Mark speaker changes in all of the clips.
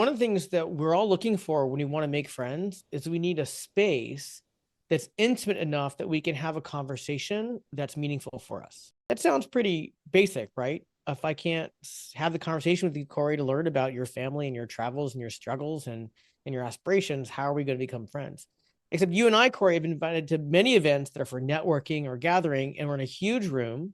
Speaker 1: One of the things that we're all looking for when we want to make friends is we need a space that's intimate enough that we can have a conversation that's meaningful for us. That sounds pretty basic, right? If I can't have the conversation with you, Corey, to learn about your family and your travels and your struggles and your aspirations, how are we going to become friends? Except you and I, Corey, have been invited to many events that are for networking or gathering, and we're in a huge room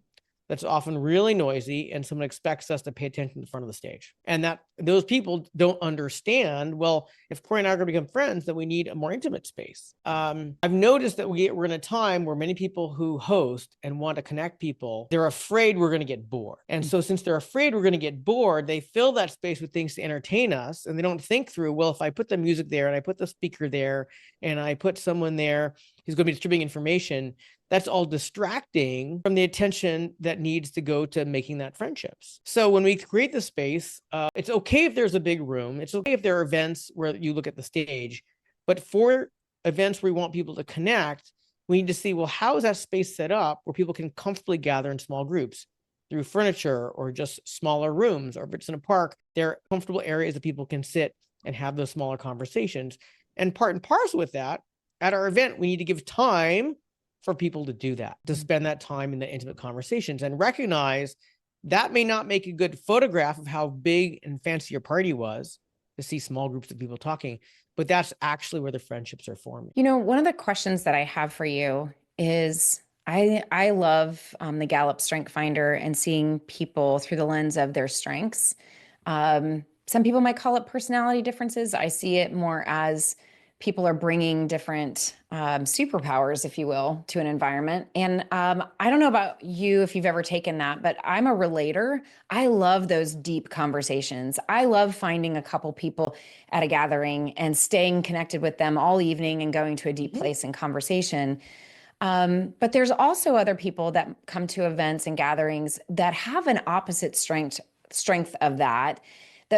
Speaker 1: that's often really noisy, and someone expects us to pay attention to the front of the stage. And that those people don't understand, well, if Corey and I are going to become friends, then we need a more intimate space. I've noticed that we're in a time where many people who host and want to connect people, they're afraid we're going to get bored. And so since they're afraid we're going to get bored, they fill that space with things to entertain us. And they don't think through, well, if I put the music there and I put the speaker there and I put someone there who's going to be distributing information, that's all distracting from the attention that needs to go to making that friendships. So when we create the space, it's okay if there's a big room. It's okay if there are events where you look at the stage, but for events where we want people to connect, we need to see, well, how is that space set up where people can comfortably gather in small groups through furniture or just smaller rooms, or if it's in a park, there are comfortable areas that people can sit and have those smaller conversations. And part and parcel with that, at our event, we need to give time for people to do that, to spend that time in the intimate conversations, and recognize that may not make a good photograph of how big and fancy your party was to see small groups of people talking, but that's actually where the friendships are forming.
Speaker 2: One of the questions that I have for you is I love the Gallup Strength Finder and seeing people through the lens of their strengths. Some people might call it personality differences. I see it more as people are bringing different superpowers, if you will, to an environment. And I don't know about you if you've ever taken that, but I'm a relator. I love those deep conversations. I love finding a couple people at a gathering and staying connected with them all evening and going to a deep place in conversation. But there's also other people that come to events and gatherings that have an opposite strength of that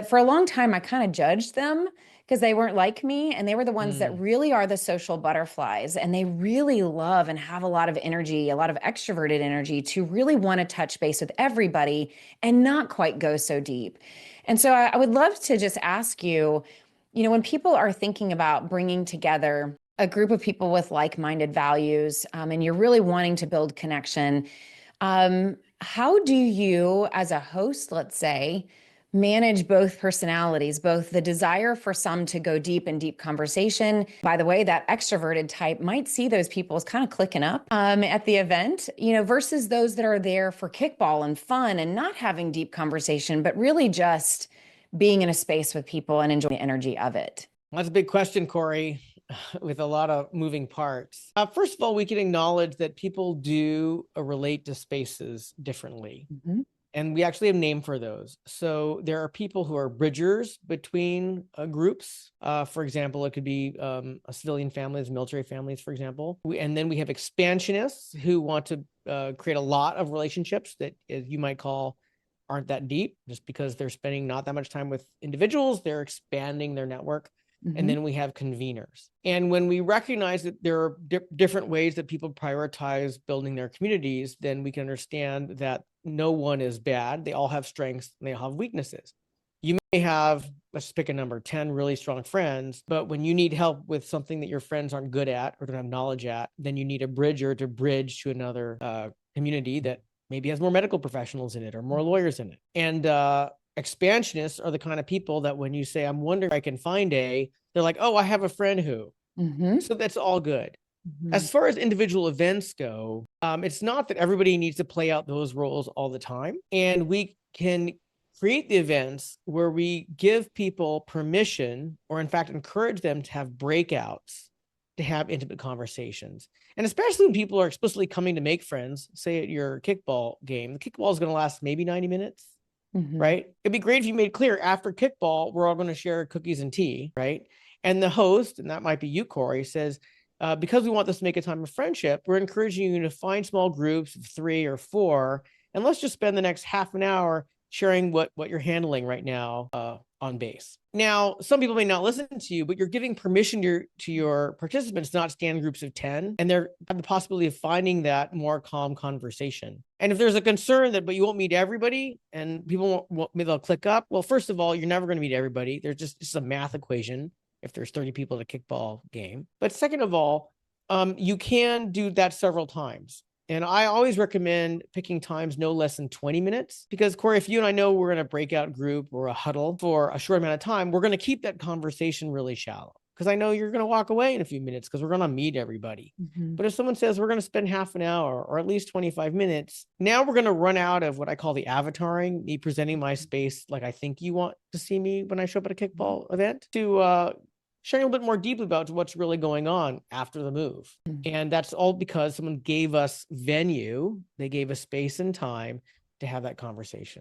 Speaker 2: for a long time I kind of judged them because they weren't like me, and they were the ones that really are the social butterflies, and they really love and have a lot of energy, a lot of extroverted energy to really want to touch base with everybody and not quite go so deep. And so I would love to just ask you, when people are thinking about bringing together a group of people with like-minded values, and you're really wanting to build connection, how do you, as a host, let's say, manage both personalities, both the desire for some to go deep in deep conversation? By the way, that extroverted type might see those people as kind of clicking up at the event, versus those that are there for kickball and fun and not having deep conversation, but really just being in a space with people and enjoying the energy of it.
Speaker 1: That's a big question, Corey, with a lot of moving parts. First of all, we can acknowledge that people do relate to spaces differently. Mm-hmm. And we actually have a name for those. So there are people who are bridgers between groups. For example, it could be a civilian families, military families, for example. And then we have expansionists who want to create a lot of relationships that you might call aren't that deep, just because they're spending not that much time with individuals, they're expanding their network. Mm-hmm. And then we have conveners. And when we recognize that there are different ways that people prioritize building their communities, then we can understand that no one is bad. They all have strengths and they all have weaknesses. You may have, let's just pick a number, 10 really strong friends, but when you need help with something that your friends aren't good at or don't have knowledge at, then you need a bridger to bridge to another community that maybe has more medical professionals in it or more lawyers in it. And expansionists are the kind of people that when you say, I'm wondering if I can find they're like, oh, I have a friend who. Mm-hmm. So that's all good. Mm-hmm. As far as individual events go, it's not that everybody needs to play out those roles all the time. And we can create the events where we give people permission, or in fact, encourage them to have breakouts, to have intimate conversations. And especially when people are explicitly coming to make friends, say at your kickball game, the kickball is going to last maybe 90 minutes. Mm-hmm. Right? It'd be great if you made clear after kickball, we're all going to share cookies and tea, right? And the host, and that might be you, Corey, says, because we want this to make a time of friendship, we're encouraging you to find small groups of 3 or 4, and let's just spend the next half an hour sharing what you're handling right now on base. Now, some people may not listen to you, but you're giving permission to your participants to not stand in groups of 10, and they're have the possibility of finding that more calm conversation. And if there's a concern that, but you won't meet everybody and people won't maybe they'll click up. Well, first of all, you're never going to meet everybody. There's just a math equation if there's 30 people at a kickball game. But second of all, you can do that several times. And I always recommend picking times no less than 20 minutes because, Corey, if you and I know we're in a breakout group or a huddle for a short amount of time, we're going to keep that conversation really shallow because I know you're going to walk away in a few minutes because we're going to meet everybody. But if someone says we're going to spend half an hour or at least 25 minutes, now we're going to run out of what I call the avataring, me presenting my space like I think you want to see me when I show up at a kickball event, to sharing a little bit more deeply about what's really going on after the move. And that's all because someone gave us venue, they gave us space and time to have that conversation.